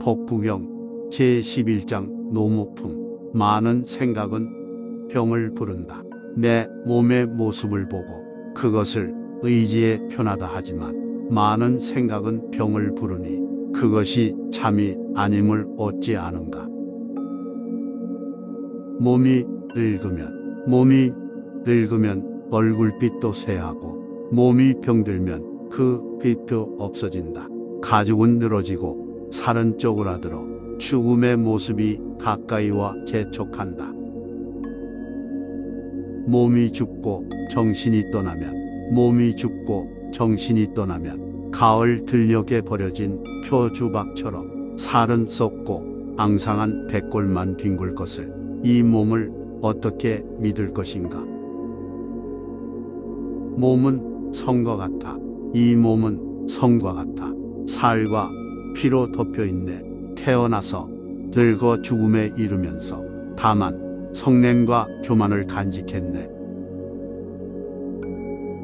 법구경 제11장 노무품. 많은 생각은 병을 부른다. 내 몸의 모습을 보고 그것을 의지에 표하다 하지만 많은 생각은 병을 부르니 그것이 참이 아님을 얻지 않은가. 몸이 늙으면 얼굴빛도 쇠하고 몸이 병들면 그 빛도 없어진다. 가죽은 늘어지고 살은 쪼그라들어 죽음의 모습이 가까이와 재촉한다. 몸이 죽고 정신이 떠나면 가을 들녘에 버려진 표주박처럼 살은 썩고 앙상한 백골만 뒹굴 것을 이 몸을 어떻게 믿을 것인가. 몸은 성과 같아. 이 몸은 성과 같아. 살과 피로 덮여있네. 태어나서 늙어 죽음에 이르면서 다만 성냄과 교만을 간직했네.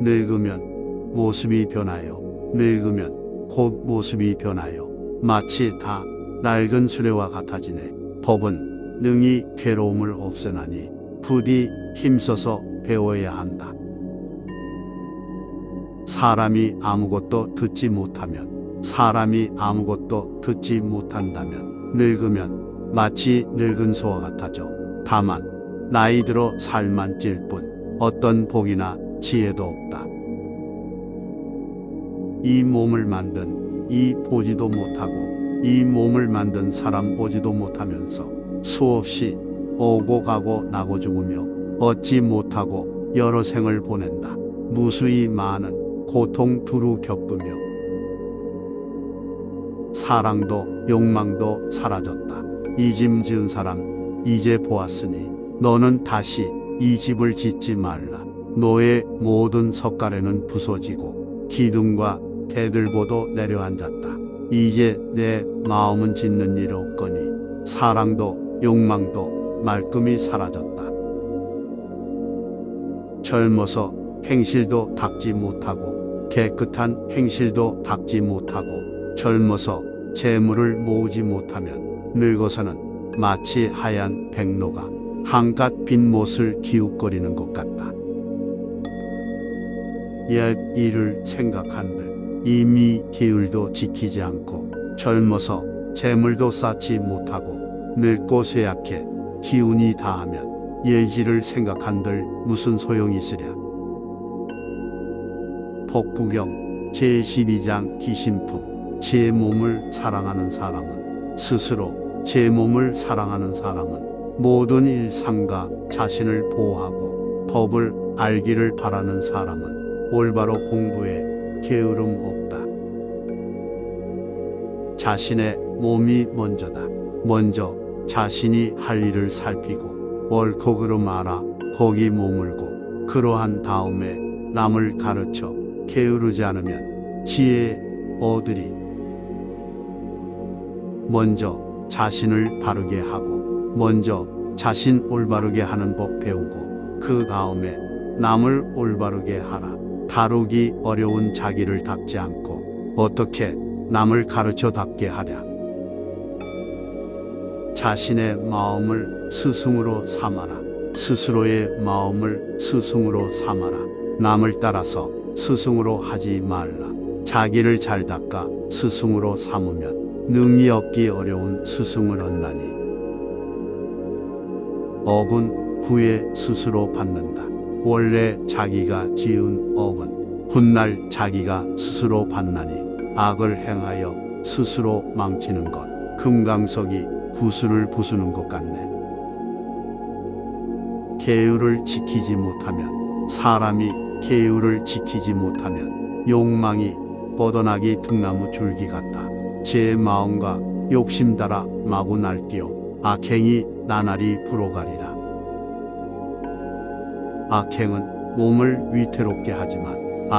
늙으면 모습이 변하여 늙으면 곧 모습이 변하여 마치 다 낡은 수레와 같아지네. 법은 능히 괴로움을 없애나니 부디 힘써서 배워야 한다. 사람이 아무것도 듣지 못한다면 늙으면 마치 늙은 소와 같아져. 다만 나이 들어 살만 찔 뿐 어떤 복이나 지혜도 없다. 이 몸을 만든 이 보지도 못하고 이 몸을 만든 사람 보지도 못하면서 수없이 오고 가고 나고 죽으며 얻지 못하고 여러 생을 보낸다. 무수히 많은 고통 두루 겪으며 사랑도 욕망도 사라졌다. 이 집 지은 사람 이제 보았으니 너는 다시 이 집을 짓지 말라. 너의 모든 석가래는 부서지고 기둥과 대들보도 내려앉았다. 이제 내 마음은 짓는 일 없거니 사랑도 욕망도 말끔히 사라졌다. 젊어서 행실도 닦지 못하고 깨끗한 행실도 닦지 못하고 젊어서 재물을 모으지 못하면 늙어서는 마치 하얀 백로가 한갓 빈 못을 기웃거리는 것 같다. 옛 일을 생각한들 이미 계율도 지키지 않고 젊어서 재물도 쌓지 못하고 늙고 쇠약해 기운이 다하면 예지를 생각한들 무슨 소용이 있으랴. 법구경 제12장 기신품. 제 몸을 사랑하는 사람은 모든 일상과 자신을 보호하고 법을 알기를 바라는 사람은 올바로 공부에 게으름 없다. 자신의 몸이 먼저다. 먼저 자신이 할 일을 살피고 옳고 그름 알아 거기 머물고 그러한 다음에 남을 가르쳐 게으르지 않으면 지혜 얻으리. 먼저 자신을 바르게 하고 먼저 자신 올바르게 하는 법 배우고 그 다음에 남을 올바르게 하라. 다루기 어려운 자기를 닦지 않고 어떻게 남을 가르쳐 닦게 하랴. 자신의 마음을 스승으로 삼아라. 스스로의 마음을 스승으로 삼아라. 남을 따라서 스승으로 하지 말라. 자기를 잘 닦아 스승으로 삼으면 능히 얻기 어려운 스승을 얻나니 업은 후에 스스로 받는다. 원래 자기가 지은 업은 훗날 자기가 스스로 받나니 악을 행하여 스스로 망치는 것 금강석이 구슬을 부수는 것 같네. 계율을 지키지 못하면 욕망이 뻗어나기 등나무 줄기 같다. 제 마음과 욕심 따라 마구 날뛰어 악행이 나날이 불어가리라. 악행은 몸을 위태롭게 하지만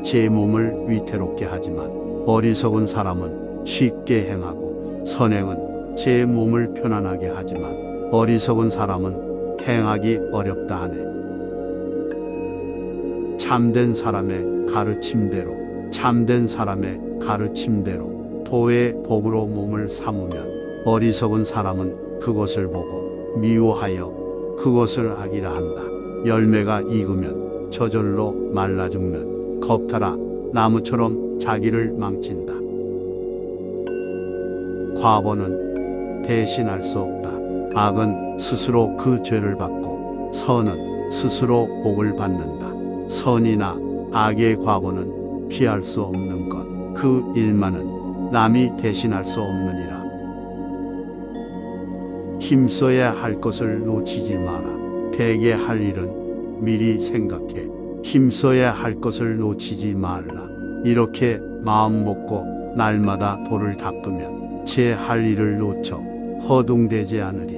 제 몸을 위태롭게 하지만 어리석은 사람은 쉽게 행하고 선행은 제 몸을 편안하게 하지만 어리석은 사람은 행하기 어렵다 하네. 참된 사람의 가르침대로 토의 복으로 몸을 삼으면 어리석은 사람은 그것을 보고 미워하여 그것을 악이라 한다. 열매가 익으면 저절로 말라 죽는 겁탈아 나무처럼 자기를 망친다. 과보는 대신할 수 없다. 악은 스스로 그 죄를 받고 선은 스스로 복을 받는다. 선이나 악의 과보는 피할 수 없는 것. 그 일만은 남이 대신할 수 없느니라. 힘써야 할 것을 놓치지 마라. 대개 할 일은 미리 생각해 힘써야 할 것을 놓치지 말라. 이렇게 마음 먹고 날마다 돌을 닦으면 제 할 일을 놓쳐 허둥대지 않으리.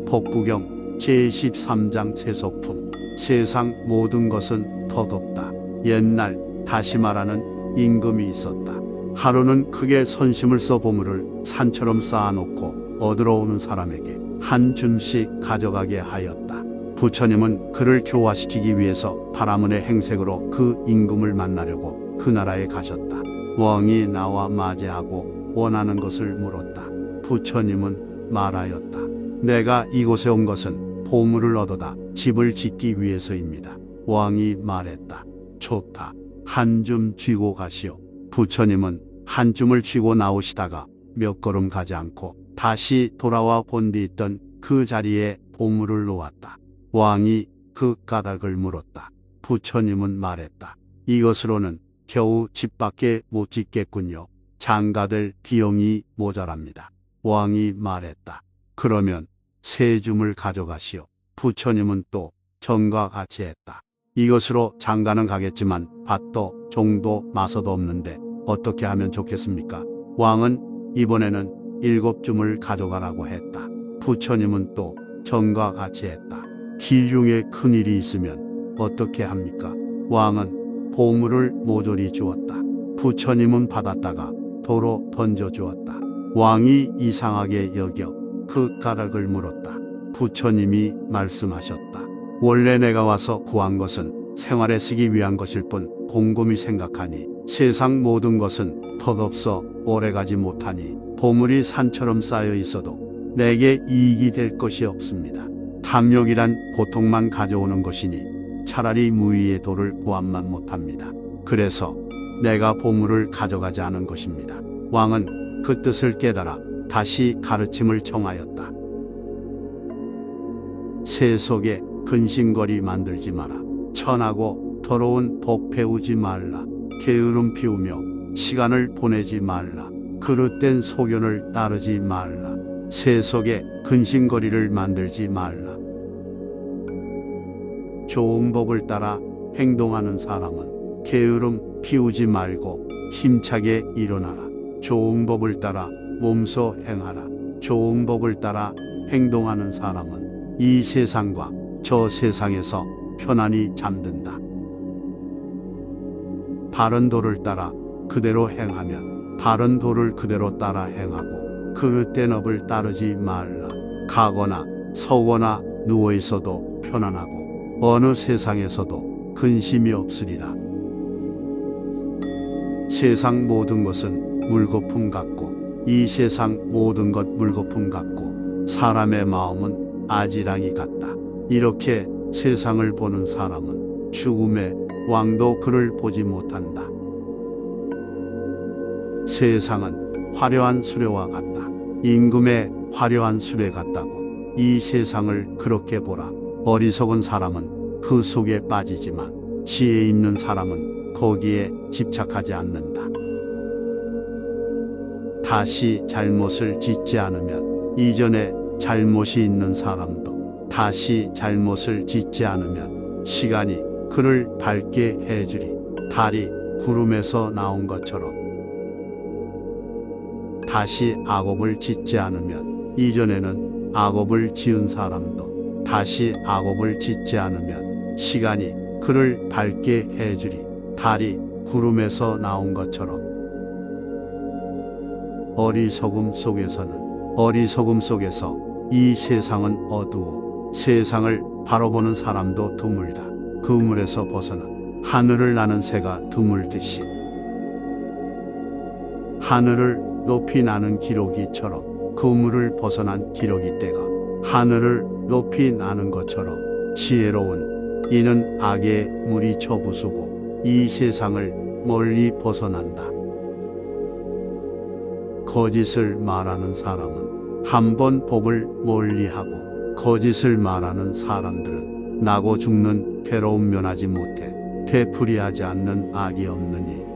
복구경 제13장 세속품. 세상 모든 것은 덧없다. 옛날 다시마라는 임금이 있었다. 하루는 크게 선심을 써 보물을 산처럼 쌓아놓고 얻으러 오는 사람에게 한 줌씩 가져가게 하였다. 부처님은 그를 교화시키기 위해서 바라문의 행색으로 그 임금을 만나려고 그 나라에 가셨다. 왕이 나와 맞이하고 원하는 것을 물었다. 부처님은 말하였다. 내가 이곳에 온 것은 보물을 얻어다 집을 짓기 위해서입니다. 왕이 말했다. 좋다. 한 줌 쥐고 가시오. 부처님은 한 줌을 쥐고 나오시다가 몇 걸음 가지 않고 다시 돌아와 본 뒤 있던 그 자리에 보물을 놓았다. 왕이 그 까닭을 물었다. 부처님은 말했다. 이것으로는 겨우 집밖에 못 짓겠군요. 장가될 비용이 모자랍니다. 왕이 말했다. 그러면 세 줌을 가져가시오. 부처님은 또 전과 같이 했다. 이것으로 장가는 가겠지만 밭도 종도 마서도 없는데 어떻게 하면 좋겠습니까? 왕은 이번에는 7줌을 가져가라고 했다. 부처님은 또 전과 같이 했다. 길 중에 큰일이 있으면 어떻게 합니까? 왕은 보물을 모조리 주었다. 부처님은 받았다가 도로 던져주었다. 왕이 이상하게 여겨 그 까닭을 물었다. 부처님이 말씀하셨다. 원래 내가 와서 구한 것은 생활에 쓰기 위한 것일 뿐 곰곰이 생각하니 세상 모든 것은 덧없어 오래가지 못하니 보물이 산처럼 쌓여 있어도 내게 이익이 될 것이 없습니다. 탐욕이란 고통만 가져오는 것이니 차라리 무의의 도를 구함만 못합니다. 그래서 내가 보물을 가져가지 않은 것입니다. 왕은 그 뜻을 깨달아 다시 가르침을 청하였다. 세속에 근심거리 만들지 마라. 천하고 더러운 복 배우지 말라. 게으름 피우며 시간을 보내지 말라. 그릇된 소견을 따르지 말라. 세속에 근심거리를 만들지 말라. 좋은 법을 따라 행동하는 사람은 게으름 피우지 말고 힘차게 일어나라. 좋은 법을 따라 몸소 행하라. 좋은 법을 따라 행동하는 사람은 이 세상과 저 세상에서 편안히 잠든다. 바른 도를 따라 그대로 행하면 바른 도를 그대로 따라 행하고 그릇된 업을 따르지 말라. 가거나 서거나 누워 있어도 편안하고 어느 세상에서도 근심이 없으리라. 세상 모든 것은 물거품 같고 이 세상 모든 것 물거품 같고 사람의 마음은 아지랑이 같다. 이렇게 세상을 보는 사람은 죽음의 왕도 그를 보지 못한다. 세상은 화려한 수레와 같다. 임금의 화려한 수레 같다고 이 세상을 그렇게 보라. 어리석은 사람은 그 속에 빠지지만 지혜 있는 사람은 거기에 집착하지 않는다. 다시 잘못을 짓지 않으면 이전에 잘못이 있는 사람도 다시 잘못을 짓지 않으면 시간이 그를 밝게 해주리. 달이 구름에서 나온 것처럼 다시 악업을 짓지 않으면 이전에는 악업을 지은 사람도 다시 악업을 짓지 않으면 시간이 그를 밝게 해주리. 달이 구름에서 나온 것처럼 어리석음 속에서 이 세상은 어두워 세상을 바로 보는 사람도 드물다. 그물에서 벗어나 하늘을 나는 새가 드물듯이 하늘을 높이 나는 기러기처럼 그물을 벗어난 기러기 떼가 하늘을 높이 나는 것처럼 지혜로운 이는 악의 물이 쳐부수고 이 세상을 멀리 벗어난다. 거짓을 말하는 사람은 한 번 법을 멀리하고 거짓을 말하는 사람들은 나고 죽는 괴로움 면하지 못해 되풀이하지 않는 악이 없느니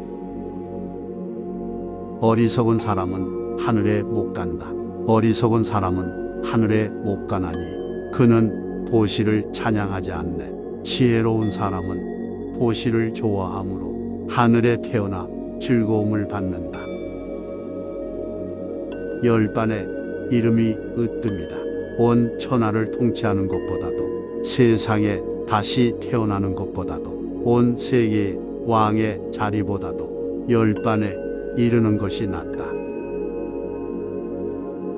어리석은 사람은 하늘에 못 간다. 어리석은 사람은 하늘에 못 가나니 그는 보시를 찬양하지 않네. 지혜로운 사람은 보시를 좋아하므로 하늘에 태어나 즐거움을 받는다. 열반의 이름이 으뜸이다. 온 천하를 통치하는 것보다도 세상에 다시 태어나는 것보다도 온 세계의 왕의 자리보다도 열반에 이르는 것이 낫다.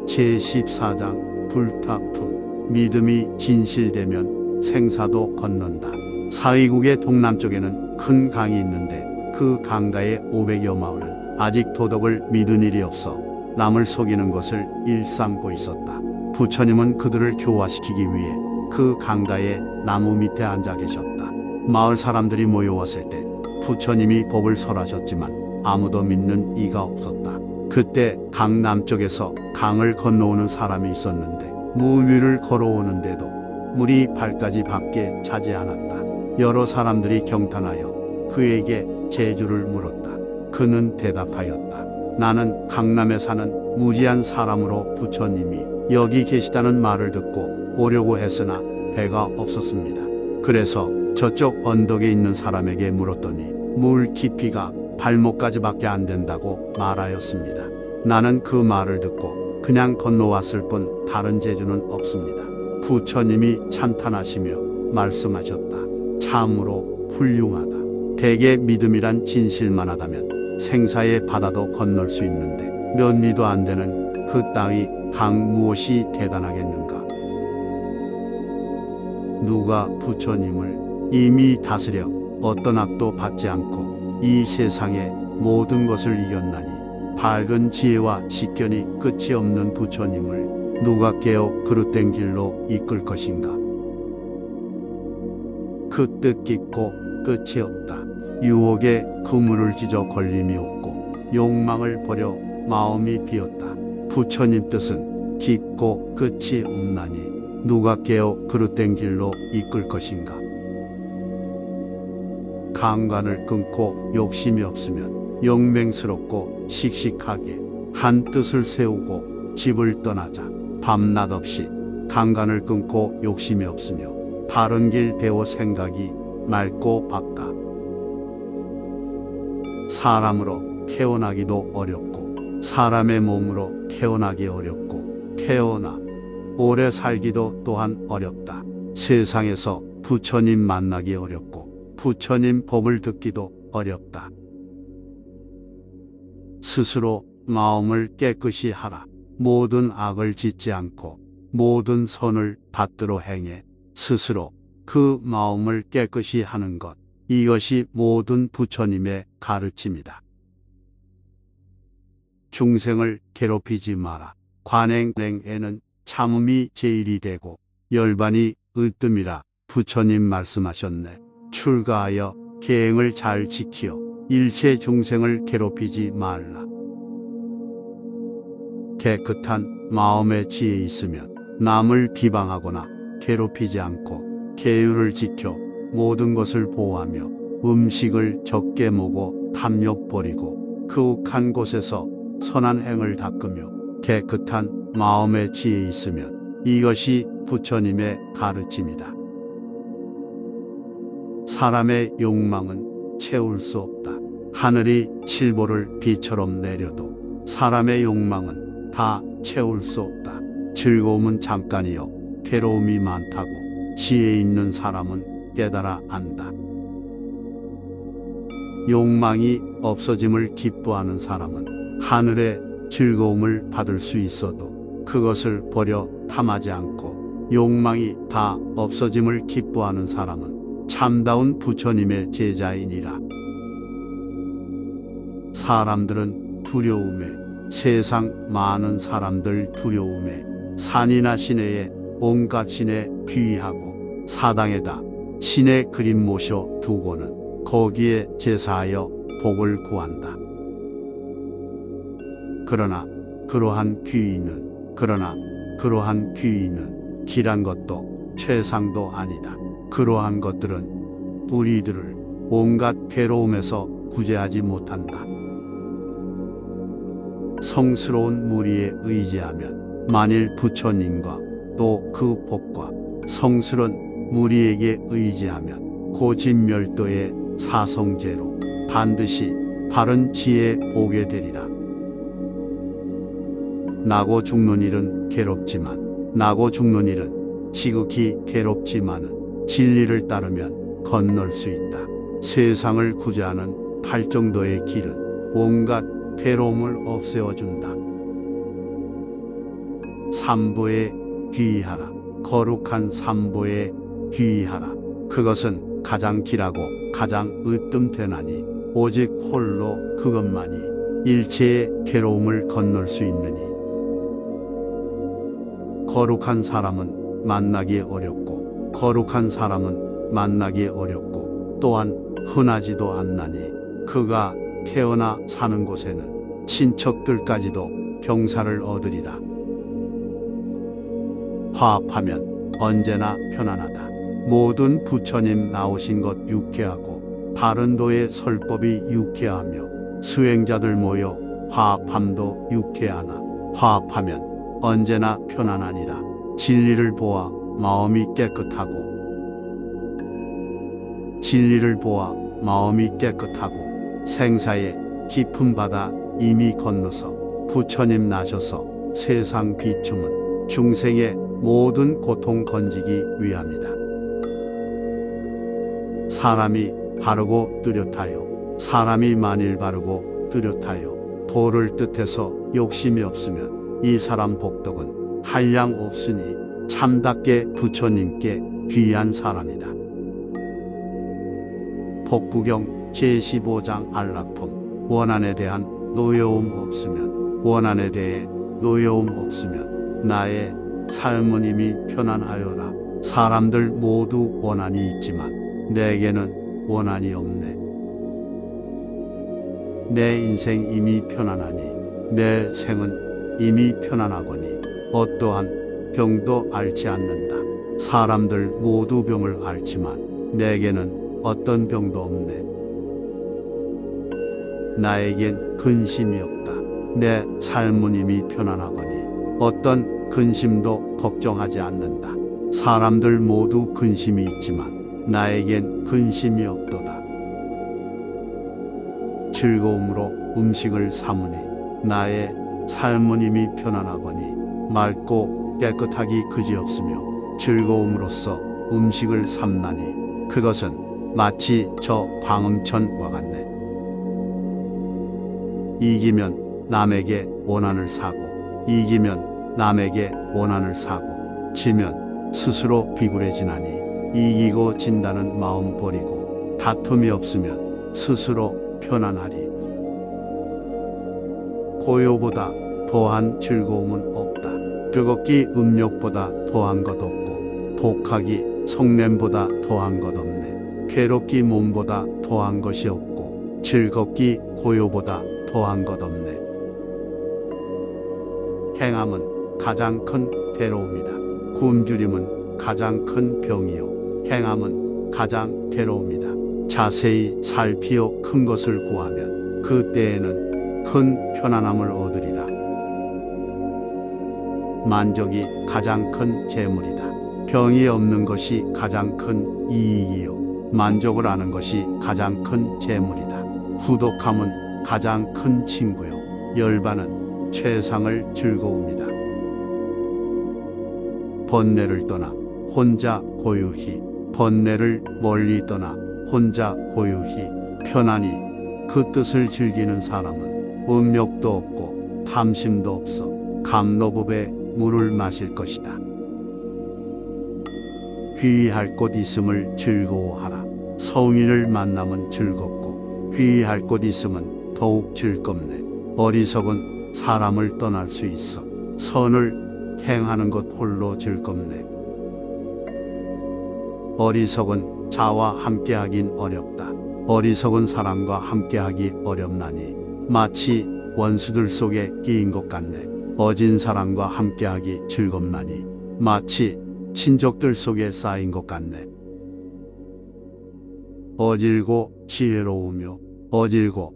제14장 불타품. 믿음이 진실되면 생사도 건넌다. 사위국의 동남쪽에는 큰 강이 있는데 그 강가의 500여 마을은 아직 도덕을 믿은 일이 없어 남을 속이는 것을 일삼고 있었다. 부처님은 그들을 교화시키기 위해 그 강가의 나무 밑에 앉아 계셨다. 마을 사람들이 모여왔을 때 부처님이 법을 설하셨지만 아무도 믿는 이가 없었다. 그때 강 남쪽에서 강을 건너오는 사람이 있었는데 무 위를 걸어오는데도 물이 발까지 밖에 차지 않았다. 여러 사람들이 경탄하여 그에게 재주를 물었다. 그는 대답하였다. 나는 강남에 사는 무지한 사람으로 부처님이 여기 계시다는 말을 듣고 오려고 했으나 배가 없었습니다. 그래서 저쪽 언덕에 있는 사람에게 물었더니 물 깊이가 발목까지밖에 안 된다고 말하였습니다. 나는 그 말을 듣고 그냥 건너왔을 뿐 다른 재주는 없습니다. 부처님이 찬탄하시며 말씀하셨다. 참으로 훌륭하다. 대개 믿음이란 진실만 하다면 생사의 바다도 건널 수 있는데 면리도 안 되는 그 따위 강 무엇이 대단하겠는가. 누가 부처님을 이미 다스려 어떤 악도 받지 않고 이 세상의 모든 것을 이겼나니 밝은 지혜와 식견이 끝이 없는 부처님을 누가 깨어 그릇된 길로 이끌 것인가. 그 뜻깊고 끝이 없다. 유혹에 그물을 찢어 걸림이 없고 욕망을 버려 마음이 비었다. 부처님 뜻은 깊고 끝이 없나니 누가 깨어 그릇된 길로 이끌 것인가. 강간을 끊고 욕심이 없으면 영맹스럽고 씩씩하게 한 뜻을 세우고 집을 떠나자. 밤낮 없이 강간을 끊고 욕심이 없으며 바른 길 배워 생각이 맑고 밝다. 사람으로 태어나기도 어렵고 사람의 몸으로 태어나기 어렵고 태어나 오래 살기도 또한 어렵다. 세상에서 부처님 만나기 어렵고 부처님 법을 듣기도 어렵다. 스스로 마음을 깨끗이 하라. 모든 악을 짓지 않고 모든 선을 받들어 행해 스스로 그 마음을 깨끗이 하는 것. 이것이 모든 부처님의 가르침이다. 중생을 괴롭히지 마라. 관행에는 참음이 제일이 되고 열반이 으뜸이라 부처님 말씀하셨네. 출가하여 계행을 잘 지키어 일체 중생을 괴롭히지 말라. 깨끗한 마음의 지혜 있으면 남을 비방하거나 괴롭히지 않고 계율을 지켜 모든 것을 보호하며 음식을 적게 먹어 탐욕 버리고 그윽한 곳에서 선한 행을 닦으며 깨끗한 마음의 지혜 있으면 이것이 부처님의 가르침이다. 사람의 욕망은 채울 수 없다. 하늘이 칠보를 비처럼 내려도 사람의 욕망은 다 채울 수 없다. 즐거움은 잠깐이요 괴로움이 많다고 지혜 있는 사람은 깨달아 안다. 욕망이 없어짐을 기뻐하는 사람은 하늘의 즐거움을 받을 수 있어도 그것을 버려 탐하지 않고 욕망이 다 없어짐을 기뻐하는 사람은 참다운 부처님의 제자이니라. 사람들은 두려움에 세상 많은 사람들 두려움에 산이나 시내에 온갖 신에 귀의하고 사당에다 신의 그림 모셔 두고는 거기에 제사하여 복을 구한다. 그러나 그러한 귀의는 길한 것도 최상도 아니다. 그러한 것들은 우리들을 온갖 괴로움에서 구제하지 못한다. 성스러운 무리에 의지하면 만일 부처님과 또 그 복과 성스러운 무리에게 의지하면 고진멸도의 사성제로 반드시 바른 지혜 보게 되리라. 나고 죽는 일은 지극히 괴롭지만은 진리를 따르면 건널 수 있다. 세상을 구제하는 팔정도의 길은 온갖 괴로움을 없애어준다. 삼보에 귀의하라. 거룩한 삼보에 귀의하라. 그것은 가장 길하고 가장 으뜸되나니 오직 홀로 그것만이 일체의 괴로움을 건널 수 있느니 거룩한 사람은 만나기 어렵고 또한 흔하지도 않나니 그가 태어나 사는 곳에는 친척들까지도 병사를 얻으리라. 화합하면 언제나 편안하다. 모든 부처님 나오신 것 유쾌하고 바른도의 설법이 유쾌하며 수행자들 모여 화합함도 유쾌하나 화합하면 언제나 편안하니라. 진리를 보아 마음이 깨끗하고 생사의 깊은 바다 이미 건너서 부처님 나셔서 세상 비춤은 중생의 모든 고통 건지기 위함이다. 사람이 만일 바르고 뚜렷하여 도를 뜻해서 욕심이 없으면 이 사람 복덕은 한량 없으니 참답게 부처님께 귀한 사람이다. 법구경 제15장 안락품. 원한에 대해 노여움 없으면 나의 삶은 이미 편안하여라. 사람들 모두 원한이 있지만 내게는 원한이 없네. 내 인생 이미 편안하니 내 생은 이미 편안하거니 어떠한 병도 앓지 않는다. 사람들 모두 병을 앓지만 내게는 어떤 병도 없네. 나에겐 근심이 없다. 내 삶은 이미 편안하거니 어떤 근심도 걱정하지 않는다. 사람들 모두 근심이 있지만 나에겐 근심이 없도다. 즐거움으로 음식을 삼으니 나의 삶은 이미 편안하거니 맑고 깨끗하기 그지없으며 즐거움으로써 음식을 삼나니 그것은 마치 저 광음천과 같네. 이기면 남에게 원한을 사고 지면 스스로 비굴해지나니 이기고 진다는 마음 버리고 다툼이 없으면 스스로 편안하리. 고요보다 더한 즐거움은 없다. 뜨겁기 음욕보다 더한 것 없고 독하기 성냄보다 더한 것 없네. 괴롭기 몸보다 더한 것이 없고 즐겁기 고요보다 더한 것 없네. 행함은 가장 큰 괴로움이다. 굶주림은 가장 큰 병이요 행함은 가장 괴로움이다. 자세히 살피어 큰 것을 구하면 그때에는 큰 편안함을 얻으리라. 만족이 가장 큰 재물이다. 병이 없는 것이 가장 큰 이익이요 만족을 하는 것이 가장 큰 재물이다. 후독함은 가장 큰 친구요 열반은 최상을 즐거움이다. 번뇌를 떠나 혼자 고요히 번뇌를 멀리 떠나 혼자 고요히 편안히 그 뜻을 즐기는 사람은 음욕도 없고 탐심도 없어 감로법의 물을 마실 것이다. 귀의할 곳 있음을 즐거워하라. 성인을 만나면 즐겁고 귀의할 곳 있으면 더욱 즐겁네. 어리석은 사람을 떠날 수 있어. 선을 행하는 것 홀로 즐겁네. 어리석은 자와 함께하긴 어렵다. 어리석은 사람과 함께하기 어렵나니 마치 원수들 속에 끼인 것 같네. 어진 사람과 함께하기 즐겁나니 마치 친족들 속에 쌓인 것 같네. 어질고 지혜로우며 어질고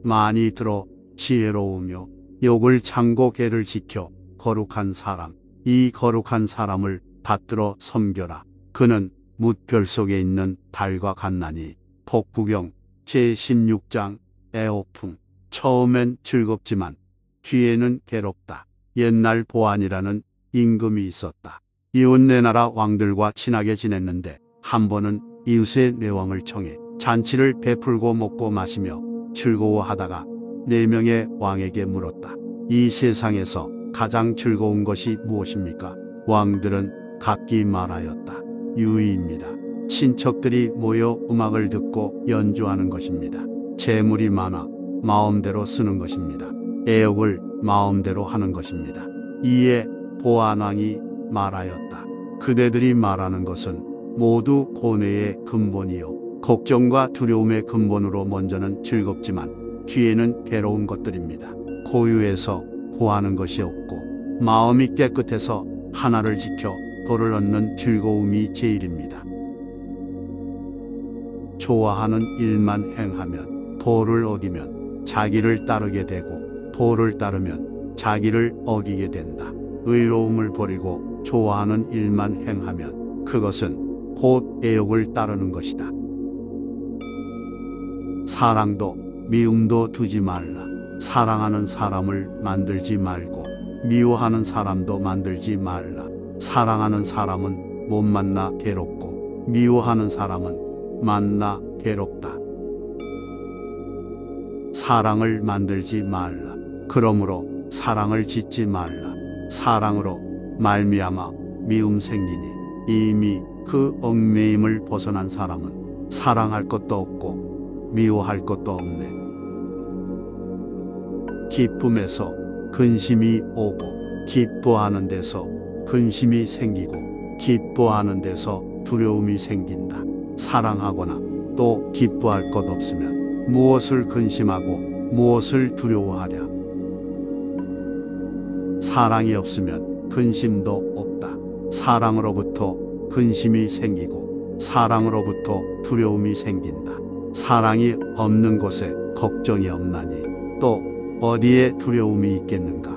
많이 들어 지혜로우며 욕을 참고 개를 지켜 거룩한 사람, 이 거룩한 사람을 받들어 섬겨라. 그는 뭇별 속에 있는 달과 같나니. 복부경 제16장 애호풍. 처음엔 즐겁지만 뒤에는 괴롭다. 옛날 보안이라는 임금이 있었다. 이웃 네 나라 왕들과 친하게 지냈는데 한 번은 이웃의 내왕을 청해 잔치를 베풀고 먹고 마시며 즐거워하다가 4명의 왕에게 물었다. 이 세상에서 가장 즐거운 것이 무엇입니까? 왕들은 각기 말하였다. 유의입니다. 친척들이 모여 음악을 듣고 연주하는 것입니다. 재물이 많아 마음대로 쓰는 것입니다. 애욕을 마음대로 하는 것입니다. 이에 보안왕이 말하였다. 그대들이 말하는 것은 모두 고뇌의 근본이요 걱정과 두려움의 근본으로 먼저는 즐겁지만 뒤에는 괴로운 것들입니다. 고유해서 구하는 것이 없고 마음이 깨끗해서 하나를 지켜 도를 얻는 즐거움이 제일입니다. 좋아하는 일만 행하면 도를 어기면 자기를 따르게 되고 도를 따르면 자기를 어기게 된다. 의로움을 버리고 좋아하는 일만 행하면 그것은 곧 애욕을 따르는 것이다. 사랑도 미움도 두지 말라. 사랑하는 사람을 만들지 말고 미워하는 사람도 만들지 말라. 사랑하는 사람은 못 만나 괴롭고 미워하는 사람은 만나 괴롭다. 사랑을 만들지 말라. 그러므로 사랑을 짓지 말라. 사랑으로 말미암아 미움 생기니 이미 그 얽매임을 벗어난 사람은 사랑할 것도 없고 미워할 것도 없네. 기쁨에서 근심이 오고 기뻐하는 데서 근심이 생기고 기뻐하는 데서 두려움이 생긴다. 사랑하거나 또 기뻐할 것 없으면 무엇을 근심하고 무엇을 두려워하랴. 사랑이 없으면 근심도 없다. 사랑으로부터 근심이 생기고 사랑으로부터 두려움이 생긴다. 사랑이 없는 곳에 걱정이 없나니 또 어디에 두려움이 있겠는가.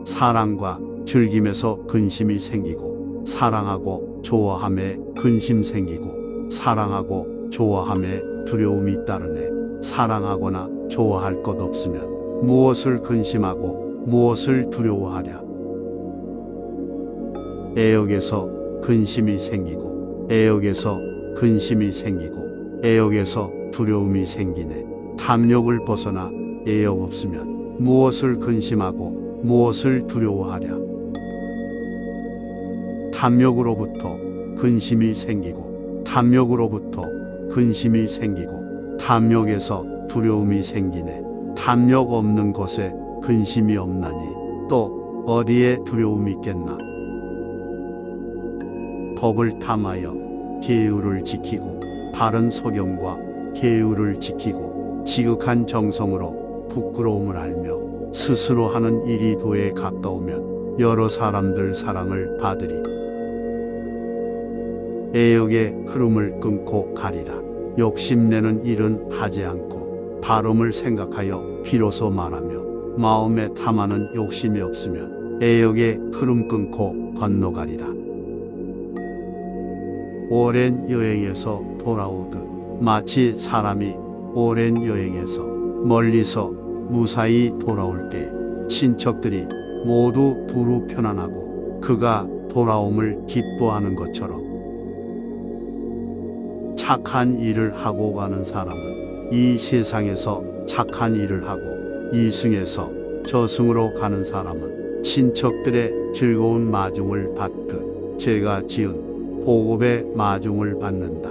사랑과 즐김에서 근심이 생기고 사랑하고 좋아함에 근심 생기고 사랑하고 좋아함에 두려움이 따르네. 사랑하거나 좋아할 것 없으면 무엇을 근심하고 무엇을 두려워하랴. 애욕에서 근심이 생기고 애욕에서 근심이 생기고 애욕에서 두려움이 생기네. 탐욕을 벗어나 애욕 없으면 무엇을 근심하고 무엇을 두려워하랴. 탐욕으로부터 근심이 생기고 탐욕으로부터 근심이 생기고 탐욕에서 두려움이 생기네. 탐욕 없는 곳에 근심이 없나니 또 어디에 두려움이 있겠나. 법을 탐하여 계율을 지키고 바른 소경과 계율을 지키고 지극한 정성으로 부끄러움을 알며 스스로 하는 일이 도에 가까우면 여러 사람들 사랑을 받으리. 애욕의 흐름을 끊고 가리라. 욕심내는 일은 하지 않고 바름을 생각하여 비로소 말하며 마음에 탐하는 욕심이 없으면 애욕의 흐름 끊고 건너가리라. 오랜 여행에서 돌아오듯 마치 사람이 오랜 여행에서 멀리서 무사히 돌아올 때 친척들이 모두 두루 편안하고 그가 돌아옴을 기뻐하는 것처럼 착한 일을 하고 가는 사람은 이 세상에서 착한 일을 하고 이승에서 저승으로 가는 사람은 친척들의 즐거운 마중을 받듯 제가 지은 보급의 마중을 받는다.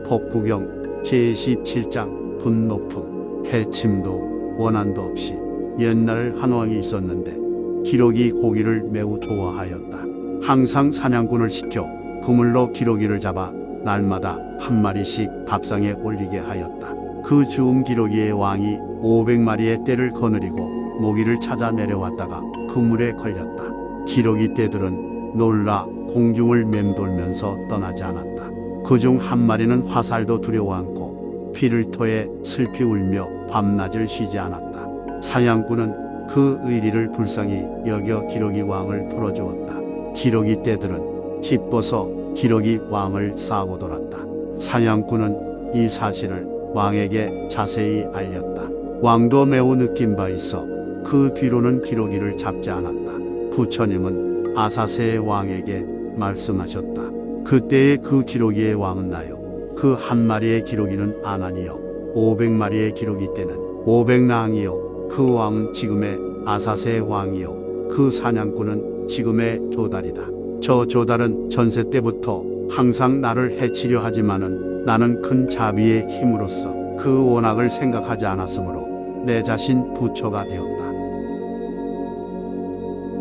법구경 제17장 높은 높음, 해침도 원한도 없이 옛날 한 왕이 있었는데 기록이 고기를 매우 좋아하였다. 항상 사냥꾼을 시켜 그물로 기록이를 잡아 날마다 한 마리씩 밥상에 올리게 하였다. 그 중 기록이의 왕이 500마리의 떼를 거느리고 모기를 찾아 내려왔다가 그물에 걸렸다. 기록이 떼들은 놀라 공중을 맴돌면서 떠나지 않았다. 그중 한 마리는 화살도 두려워 않고 피를 토해 슬피 울며 밤낮을 쉬지 않았다. 사냥꾼은 그 의리를 불쌍히 여겨 기록이 왕을 풀어주었다. 기록이 떼들은 기뻐서 기록이 왕을 싸고 돌았다. 사냥꾼은 이 사실을 왕에게 자세히 알렸다. 왕도 매우 느낀 바 있어 그 뒤로는 기록이를 잡지 않았다. 부처님은 아사세 왕에게 말씀하셨다. 그때의 그 기록이의 왕은 나요. 그 한 마리의 기록이는 아난이요 500마리의 기록이 때는 500낭이요 그 왕은 지금의 아사세 왕이요 그 사냥꾼은 지금의 조달이다. 저 조달은 전세 때부터 항상 나를 해치려 하지만은 나는 큰 자비의 힘으로써 그 원악을 생각하지 않았으므로 내 자신 부처가 되었다.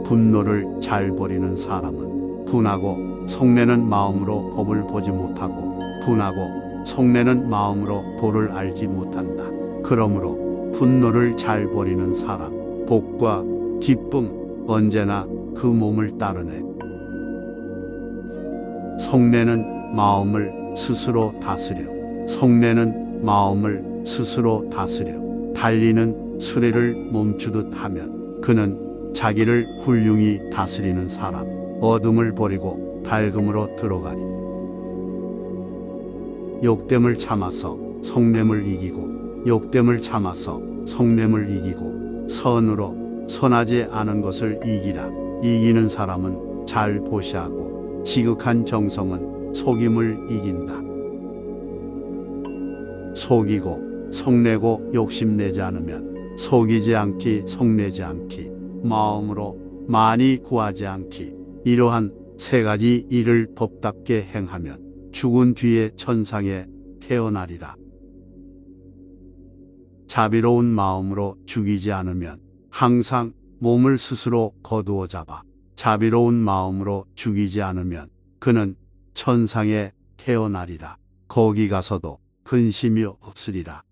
분노를 잘 버리는 사람은 분하고 성내는 마음으로 법을 보지 못하고 분하고 성내는 마음으로 도를 알지 못한다. 그러므로 분노를 잘 버리는 사람, 복과 기쁨 언제나 그 몸을 따르네. 성내는 마음을 스스로 다스려. 성내는 마음을 스스로 다스려. 달리는 수레를 멈추듯 하면 그는 자기를 훌륭히 다스리는 사람. 어둠을 버리고 밝음으로 들어가리. 욕됨을 참아서 성냄을 이기고 욕됨을 참아서 성냄을 이기고 선으로 선하지 않은 것을 이기라. 이기는 사람은 잘 보시하고 지극한 정성은 속임을 이긴다. 속이고 성내고 욕심내지 않으면 속이지 않기 성내지 않기 마음으로 많이 구하지 않기 이러한 세 가지 일을 법답게 행하면 죽은 뒤에 천상에 태어나리라. 자비로운 마음으로 죽이지 않으면 항상 몸을 스스로 거두어 잡아 자비로운 마음으로 죽이지 않으면 그는 천상에 태어나리라. 거기 가서도 근심이 없으리라.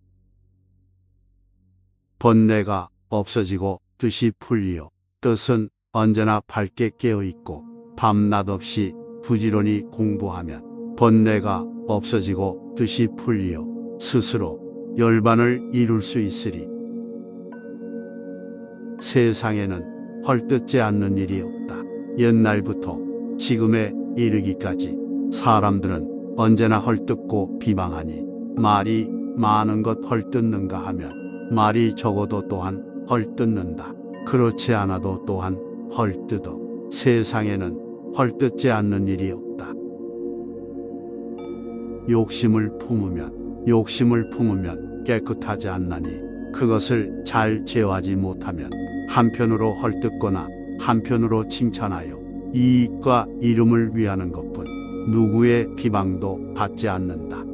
번뇌가 없어지고 뜻이 풀리어 뜻은 언제나 밝게 깨어있고 밤낮 없이 부지런히 공부하면 번뇌가 없어지고 뜻이 풀리어 스스로 열반을 이룰 수 있으리. 세상에는 헐뜯지 않는 일이 없다. 옛날부터 지금에 이르기까지 사람들은 언제나 헐뜯고 비방하니 말이 많은 것 헐뜯는가 하면 말이 적어도 또한 헐뜯는다. 그렇지 않아도 또한 헐뜯어. 세상에는 헐뜯지 않는 일이 없다. 욕심을 품으면 깨끗하지 않나니 그것을 잘 제어하지 못하면 한편으로 헐뜯거나 한편으로 칭찬하여 이익과 이름을 위하는 것뿐 누구의 비방도 받지 않는다.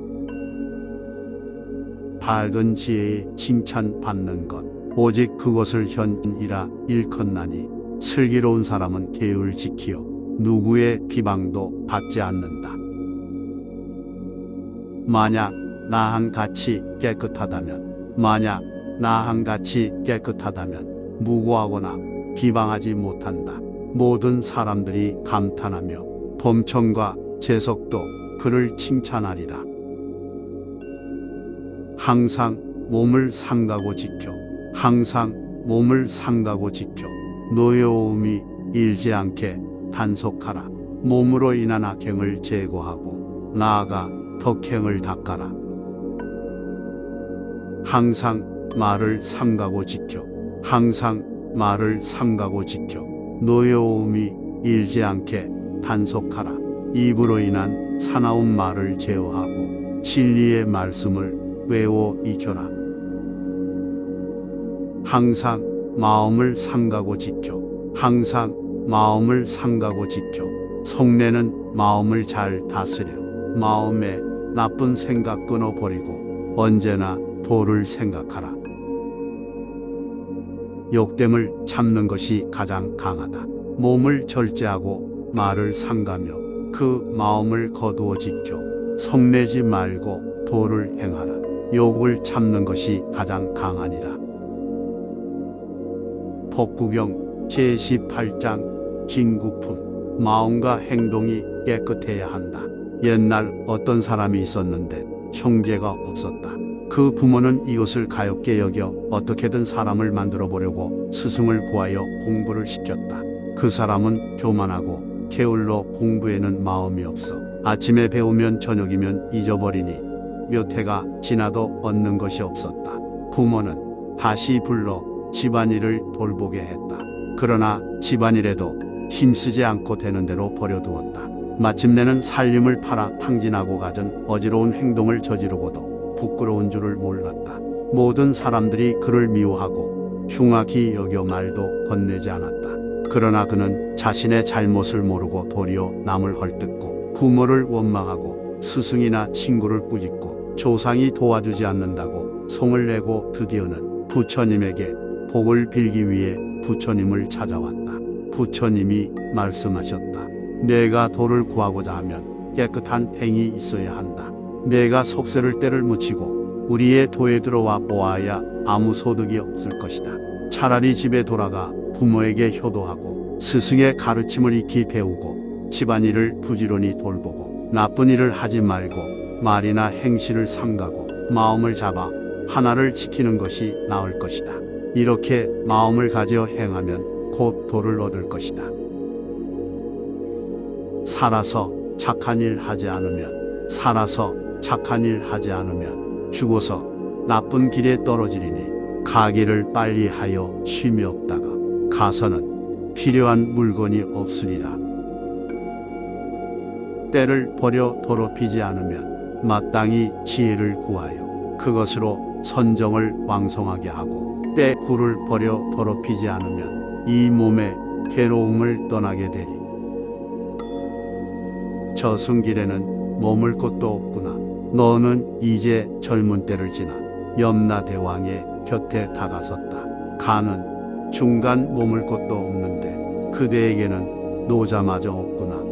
밝은 지혜에 칭찬받는 것 오직 그것을 현이라 일컫나니 슬기로운 사람은 계율 지키어 누구의 비방도 받지 않는다. 만약 나 한같이 깨끗하다면 무고하거나 비방하지 못한다. 모든 사람들이 감탄하며 범천과 재석도 그를 칭찬하리라. 항상 몸을 삼가고 지켜 노여움이 일지 않게 단속하라. 몸으로 인한 악행을 제거하고 나아가 덕행을 닦아라. 항상 말을 삼가고 지켜 노여움이 일지 않게 단속하라. 입으로 인한 사나운 말을 제어하고 진리의 말씀을 외워 익혀라. 항상 마음을 삼가고 지켜 성내는 마음을 잘 다스려 마음에 나쁜 생각 끊어버리고 언제나 도를 생각하라. 욕됨을 참는 것이 가장 강하다. 몸을 절제하고 말을 삼가며 그 마음을 거두어 지켜 성내지 말고 도를 행하라. 욕을 참는 것이 가장 강하니라. 법구경 제18장 진구품. 마음과 행동이 깨끗해야 한다. 옛날 어떤 사람이 있었는데 형제가 없었다. 그 부모는 이것을 가엾게 여겨 어떻게든 사람을 만들어 보려고 스승을 구하여 공부를 시켰다. 그 사람은 교만하고 게을러 공부에는 마음이 없어 아침에 배우면 저녁이면 잊어버리니 몇 해가 지나도 얻는 것이 없었다. 부모는 다시 불러 집안일을 돌보게 했다. 그러나 집안일에도 힘쓰지 않고 되는 대로 버려두었다. 마침내는 살림을 팔아 탕진하고 갖은 어지러운 행동을 저지르고도 부끄러운 줄을 몰랐다. 모든 사람들이 그를 미워하고 흉악히 여겨 말도 건네지 않았다. 그러나 그는 자신의 잘못을 모르고 도리어 남을 헐뜯고 부모를 원망하고 스승이나 친구를 꾸짖고 조상이 도와주지 않는다고 성을 내고 드디어는 부처님에게 복을 빌기 위해 부처님을 찾아왔다. 부처님이 말씀하셨다. 내가 도를 구하고자 하면 깨끗한 행이 있어야 한다. 내가 속세를 때를 묻히고 우리의 도에 들어와 보아야 아무 소득이 없을 것이다. 차라리 집에 돌아가 부모에게 효도하고 스승의 가르침을 익히 배우고 집안일을 부지런히 돌보고 나쁜 일을 하지 말고 말이나 행실을 삼가고 마음을 잡아 하나를 지키는 것이 나을 것이다. 이렇게 마음을 가져 행하면 곧 도를 얻을 것이다. 살아서 착한 일 하지 않으면 죽어서 나쁜 길에 떨어지리니 가기를 빨리 하여 쉼이 없다가 가서는 필요한 물건이 없으리라. 때를 버려 더럽히지 않으면 마땅히 지혜를 구하여 그것으로 선정을 왕성하게 하고 때 구를 버려 더럽히지 않으면 이 몸의 괴로움을 떠나게 되리. 저승길에는 머물 곳도 없구나. 너는 이제 젊은 때를 지나 염라대왕의 곁에 다가섰다. 가는 중간 머물 곳도 없는데 그대에게는 노자마저 없구나.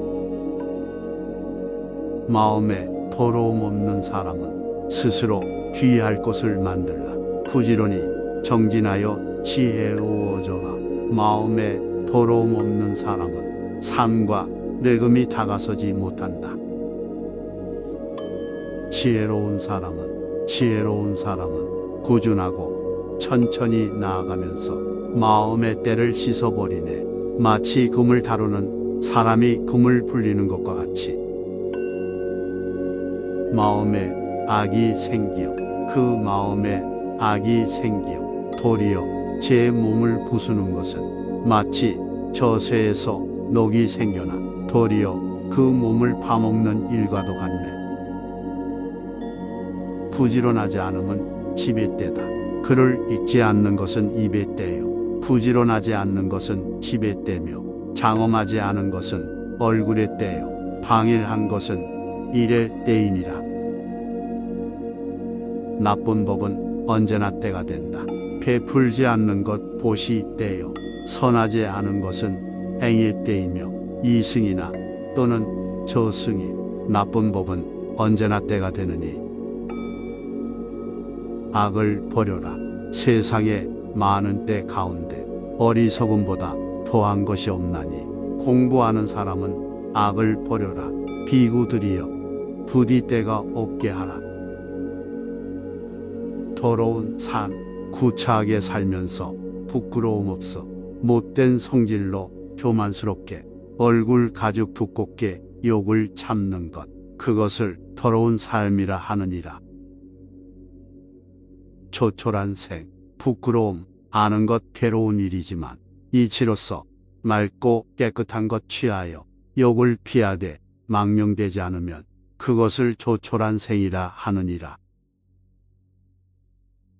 마음에 더러움 없는 사람은 스스로 귀할 곳을 만들라. 부지런히 정진하여 지혜로워져라. 마음에 더러움 없는 사람은 삶과 늙음이 다가서지 못한다. 지혜로운 사람은 꾸준하고 천천히 나아가면서 마음의 때를 씻어버리네. 마치 금을 다루는 사람이 금을 불리는 것과 같이 마음에 악이 생기어 도리어 제 몸을 부수는 것은 마치 저새에서 녹이 생겨나 도리어 그 몸을 파먹는 일과도 같네. 부지런하지 않으면 집의 때다. 글을 읽지 않는 것은 입의 때요. 부지런하지 않는 것은 집의 때며 장엄하지 않은 것은 얼굴의 때요. 방일한 것은 일의 때이니라. 나쁜 법은 언제나 때가 된다. 베풀지 않는 것 보시 때요. 선하지 않은 것은 행의 때이며 이승이나 또는 저승이 나쁜 법은 언제나 때가 되느니 악을 버려라. 세상에 많은 때 가운데 어리석음보다 더한 것이 없나니 공부하는 사람은 악을 버려라. 비구들이여 부디 때가 없게 하라. 더러운 삶 구차하게 살면서 부끄러움 없어 못된 성질로 교만스럽게 얼굴 가죽 두껍게 욕을 참는 것 그것을 더러운 삶이라 하느니라. 조촐한 생 부끄러움 아는 것 괴로운 일이지만 이치로서 맑고 깨끗한 것 취하여 욕을 피하되 망령되지 않으면 그것을 조촐한 생이라 하느니라.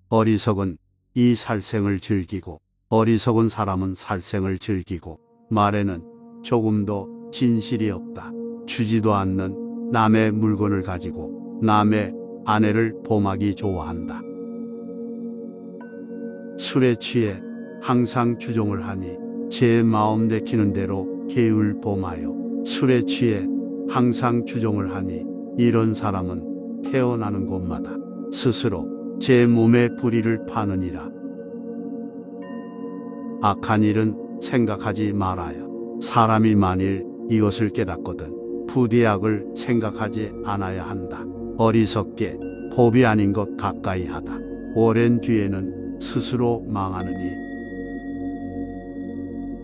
어리석은 이 살생을 즐기고 어리석은 사람은 살생을 즐기고 말에는 조금도 진실이 없다. 주지도 않는 남의 물건을 가지고 남의 아내를 범하기 좋아한다. 술에 취해 항상 주종을 하니 제 마음 내키는 대로 계율 범하여 술에 취해 항상 주종을 하니 이런 사람은 태어나는 곳마다 스스로 제 몸의 불의를 파느니라. 악한 일은 생각하지 말아야 사람이 만일 이것을 깨닫거든 부디악을 생각하지 않아야 한다. 어리석게 법이 아닌 것 가까이 하다. 오랜 뒤에는 스스로 망하느니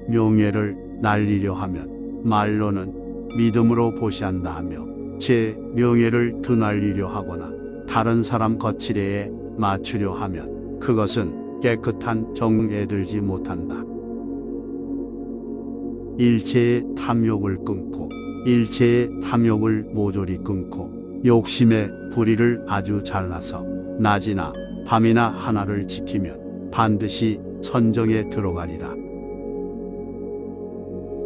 명예를 날리려 하면 말로는 믿음으로 보시한다 하며 제 명예를 드날리려 하거나 다른 사람 거칠애에 맞추려 하면 그것은 깨끗한 정에 들지 못한다. 일체의 탐욕을 끊고 일체의 탐욕을 모조리 끊고 욕심의 불의를 아주 잘라서 낮이나 밤이나 하나를 지키면 반드시 선정에 들어가리라.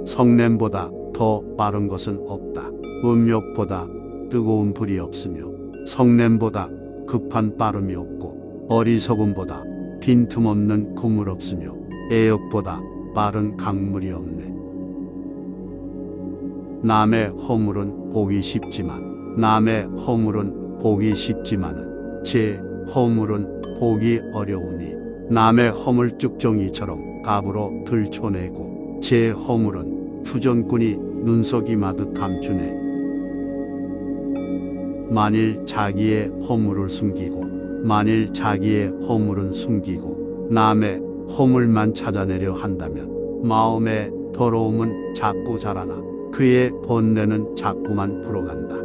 성냄보다 더 빠른 것은 없다. 음욕보다 뜨거운 불이 없으며 성냄보다 급한 빠름이 없고 어리석음보다 빈틈없는 그물 없으며 애욕보다 빠른 강물이 없네. 남의 허물은 보기 쉽지만 남의 허물은 보기 쉽지만은 제 허물은 보기 어려우니 남의 허물 쭉정이처럼 갑으로 들춰내고 제 허물은 투전꾼이 눈속이 마듯 감추네. 만일 자기의 허물을 숨기고 만일 자기의 허물은 숨기고 남의 허물만 찾아내려 한다면 마음의 더러움은 자꾸 자라나 그의 번뇌는 자꾸만 불어간다.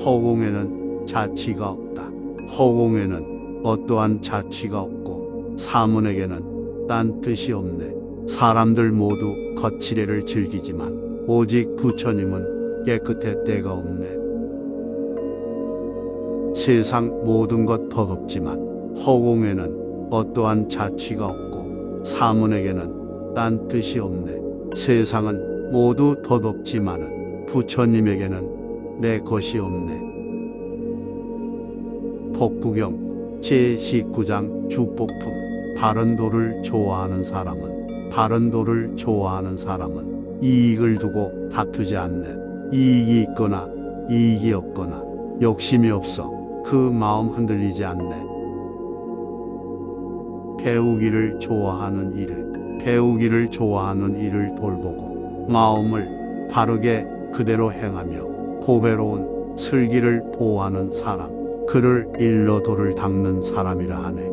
허공에는 자취가 없다. 허공에는 어떠한 자취가 없고 사문에게는 딴 뜻이 없네. 사람들 모두 거칠애를 즐기지만 오직 부처님은 깨끗해 때가 없네. 세상 모든 것 버겁지만 허공에는 어떠한 자취가 없고 사문에게는 딴 뜻이 없네. 세상은 모두 덧없지만은 부처님에게는 내 것이 없네. 법구경 제19장 주법품. 바른 도를 좋아하는 사람은 이익을 두고 다투지 않네. 이익이 있거나 이익이 없거나 욕심이 없어 그 마음 흔들리지 않네. 배우기를 좋아하는 일을 돌보고 마음을 바르게 그대로 행하며 보배로운 슬기를 보호하는 사람, 그를 일러 도를 닦는 사람이라 하네.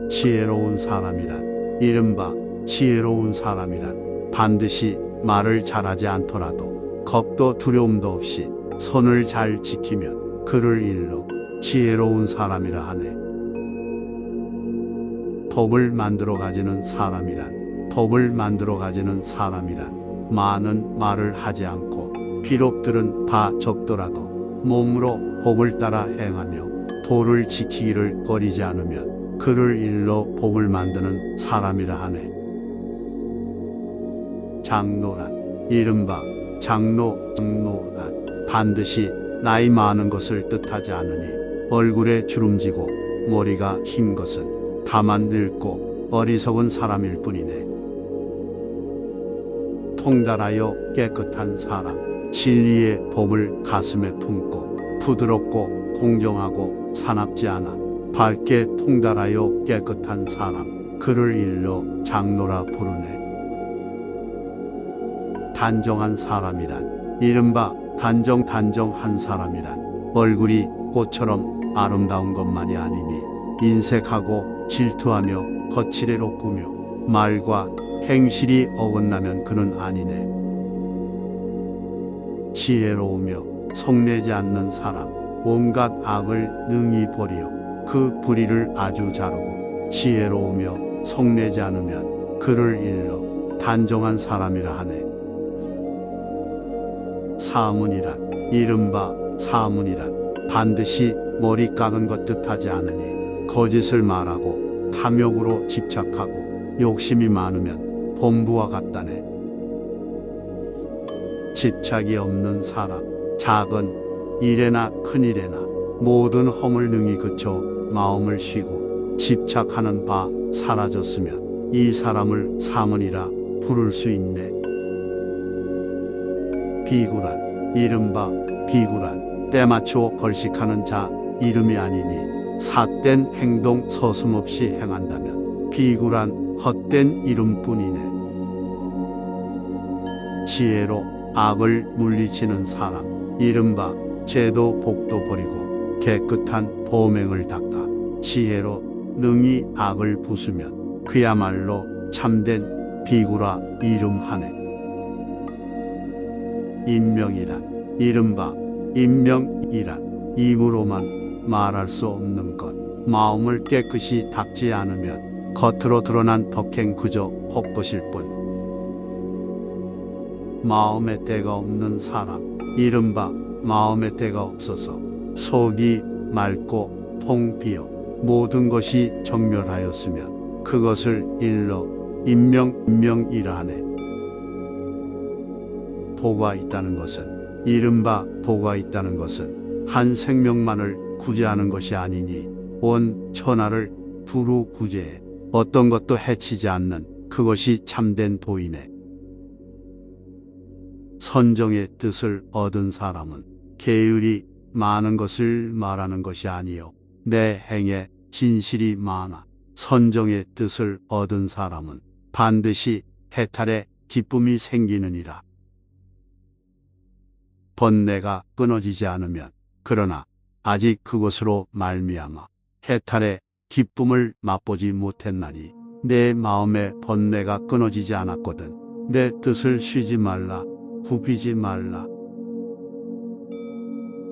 지혜로운 사람이란 이른바 지혜로운 사람이란 반드시 말을 잘하지 않더라도 겁도 두려움도 없이 선을 잘 지키면 그를 일러 지혜로운 사람이라 하네. 법을 만들어 가지는 사람이란 많은 말을 하지 않고 비록 들은 바 적더라도 몸으로 법을 따라 행하며 도를 지키기를 꺼리지 않으면 그를 일러 법을 만드는 사람이라 하네. 장로란 이른바 장로란 반드시 나이 많은 것을 뜻하지 않으니 얼굴에 주름지고 머리가 흰 것은 다만 늙고 어리석은 사람일 뿐이네. 통달하여 깨끗한 사람, 진리의 법을 가슴에 품고 부드럽고 공정하고 사납지 않아 밝게 통달하여 깨끗한 사람, 그를 일러 장로라 부르네. 단정한 사람이란 이른바 단정한 사람이란 얼굴이 꽃처럼 아름다운 것만이 아니니 인색하고 질투하며 거칠애로 꾸며 말과 행실이 어긋나면 그는 아니네. 지혜로우며 성내지 않는 사람, 온갖 악을 능히 버리어 그 불의를 아주 자르고 지혜로우며 성내지 않으면 그를 일러 단정한 사람이라 하네. 사문이란 이른바 사문이란 반드시 머리 깎은 것 뜻하지 않으니 거짓을 말하고 탐욕으로 집착하고 욕심이 많으면 범부와 같다네. 집착이 없는 사람, 작은 일에나 큰 일에나 모든 허물 능히 그쳐 마음을 쉬고 집착하는 바 사라졌으면 이 사람을 사문이라 부를 수 있네. 비굴한, 이른바 비굴한, 때맞추어 걸식하는 자 이름이 아니니 삿된 행동 서슴없이 행한다면 비굴한 헛된 이름뿐이네. 지혜로 악을 물리치는 사람, 이른바 죄도 복도 버리고 깨끗한 보명을 닦아 지혜로 능히 악을 부수면 그야말로 참된 비굴아 이름하네. 인명이란, 이른바 인명이란 입으로만 말할 수 없는 것, 마음을 깨끗이 닦지 않으면 겉으로 드러난 덕행 그저 헛것일 뿐. 마음에 때가 없는 사람, 이른바 마음에 때가 없어서 속이 맑고 통 비어 모든 것이 정멸하였으면 그것을 일러 인명이라 하네. 도가 있다는 것은, 이른바 도가 있다는 것은 한 생명만을 구제하는 것이 아니니 온 천하를 두루 구제해 어떤 것도 해치지 않는 그것이 참된 도이네. 선정의 뜻을 얻은 사람은 계율이 많은 것을 말하는 것이 아니요 내 행에 진실이 많아 선정의 뜻을 얻은 사람은 반드시 해탈에 기쁨이 생기느니라. 번뇌가 끊어지지 않으면, 그러나 아직 그것으로 말미암아 해탈의 기쁨을 맛보지 못했나니 내 마음의 번뇌가 끊어지지 않았거든. 내 뜻을 쉬지 말라, 굽히지 말라.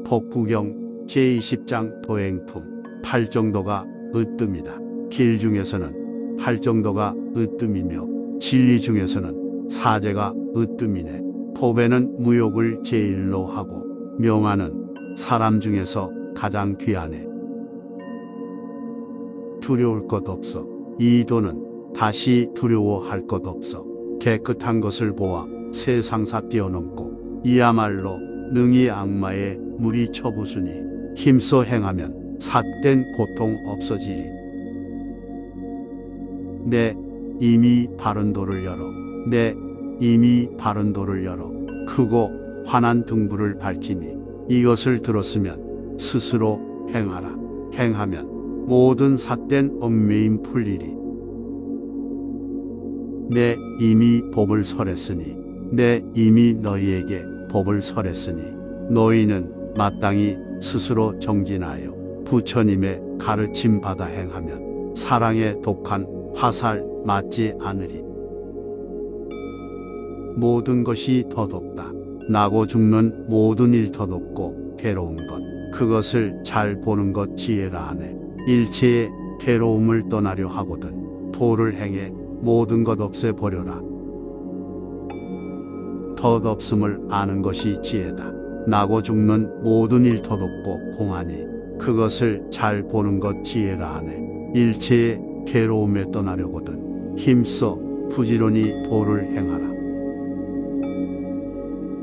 법구경 제20장 도행품. 팔정도가 으뜸이다. 길 중에서는 팔정도가 으뜸이며 진리 중에서는 사제가 으뜸이네. 법에는 무욕을 제일로 하고 명하는 사람 중에서 가장 귀하네. 두려울 것 없어. 이 도는 다시 두려워할 것 없어. 깨끗한 것을 보아 세상사 뛰어넘고 이야말로 능히 악마의 물이 쳐부수니 힘써 행하면 삿된 고통 없어지리. 내 이미 바른 도를 열어. 내 이미 바른 도를 열어 크고 환한 등불을 밝히니 이것을 들었으면 스스로 행하라. 행하면 모든 삿된 얽매임 풀리리. 내 이미 법을 설했으니, 내 이미 너희에게 법을 설했으니 너희는 마땅히 스스로 정진하여 부처님의 가르침 받아 행하면 사랑의 독한 화살 맞지 않으리. 모든 것이 더덥다. 나고 죽는 모든 일 더덥고 괴로운 것, 그것을 잘 보는 것 지혜라 하네. 일체의 괴로움을 떠나려 하거든 도를 행해 모든 것 없애버려라. 덧없음을 아는 것이 지혜다. 나고 죽는 모든 일 더덥고 공하니 그것을 잘 보는 것 지혜라 하네. 일체의 괴로움에 떠나려거든 힘써 부지런히 도를 행하라.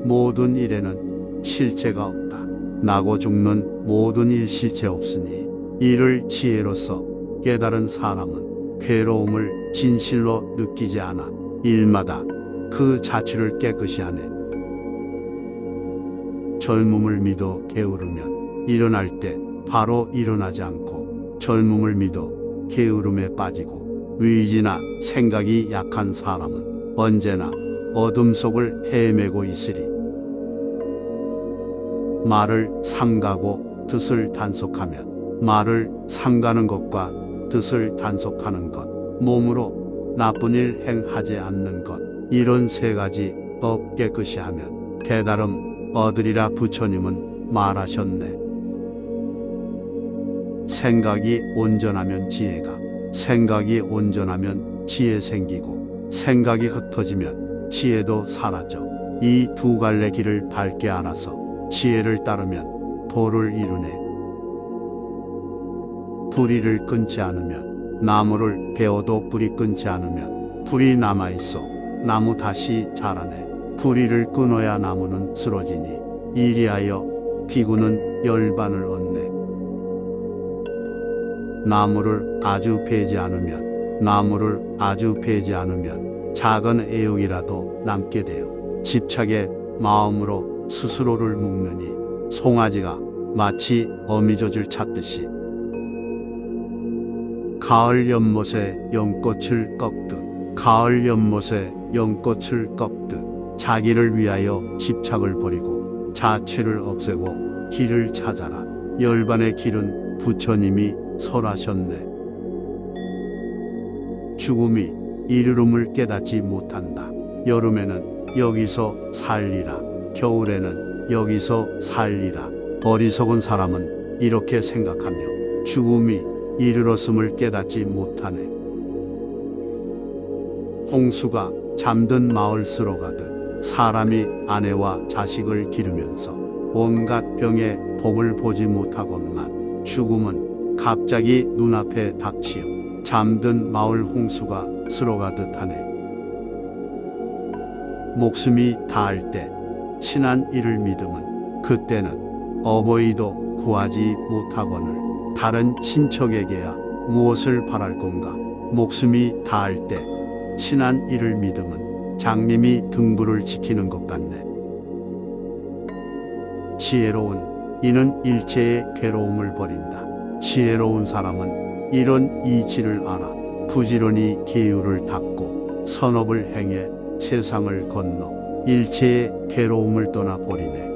모든 일에는 실체가 없다. 나고 죽는 모든 일 실체 없으니 이를 지혜로서 깨달은 사람은 괴로움을 진실로 느끼지 않아 일마다 그 자취를 깨끗이 하네. 젊음을 믿어 게으르면 일어날 때 바로 일어나지 않고 젊음을 믿어 게으름에 빠지고 의지나 생각이 약한 사람은 언제나 어둠 속을 헤매고 있으리. 말을 삼가고 뜻을 단속하면 말을 삼가는 것과 뜻을 단속하는 것, 몸으로 나쁜 일 행하지 않는 것, 이런 세 가지 법 깨끗이 하면 깨달음 얻으리라 부처님은 말하셨네. 생각이 온전하면 지혜가, 생각이 온전하면 지혜 생기고 생각이 흩어지면 지혜도 사라져. 이 두 갈래 길을 밝게 알아서 지혜를 따르면 도를 이루네. 뿌리를 끊지 않으면, 나무를 베어도 뿌리 끊지 않으면 불이 남아있어 나무 다시 자라네. 뿌리를 끊어야 나무는 쓰러지니 이리하여 비구는 열반을 얻네. 나무를 아주 베지 않으면 작은 애육이라도 남게 되어 집착의 마음으로 스스로를 묶느니 송아지가 마치 어미젖을 찾듯이 가을 연못에 연꽃을 꺾듯 자기를 위하여 집착을 버리고 자취를 없애고 길을 찾아라. 열반의 길은 부처님이 설하셨네. 죽음이 이르름을 깨닫지 못한다. 여름에는 여기서 살리라. 겨울에는 여기서 살리라. 어리석은 사람은 이렇게 생각하며 죽음이 이르렀음을 깨닫지 못하네. 홍수가 잠든 마을 쓸어가듯 사람이 아내와 자식을 기르면서 온갖 병의 복을 보지 못하건만 죽음은 갑자기 눈앞에 닥치어 잠든 마을 홍수가 쓸어가듯 하네. 목숨이 다할 때 친한 이를 믿음은 그때는 어버이도 구하지 못하거늘 다른 친척에게야 무엇을 바랄 건가. 목숨이 다할 때 친한 이를 믿음은 장님이 등불을 지키는 것 같네. 지혜로운 이는 일체의 괴로움을 버린다. 지혜로운 사람은 이런 이치를 알아 부지런히 계율을 닦고 선업을 행해 세상을 건너 일체의 괴로움을 떠나 버리네.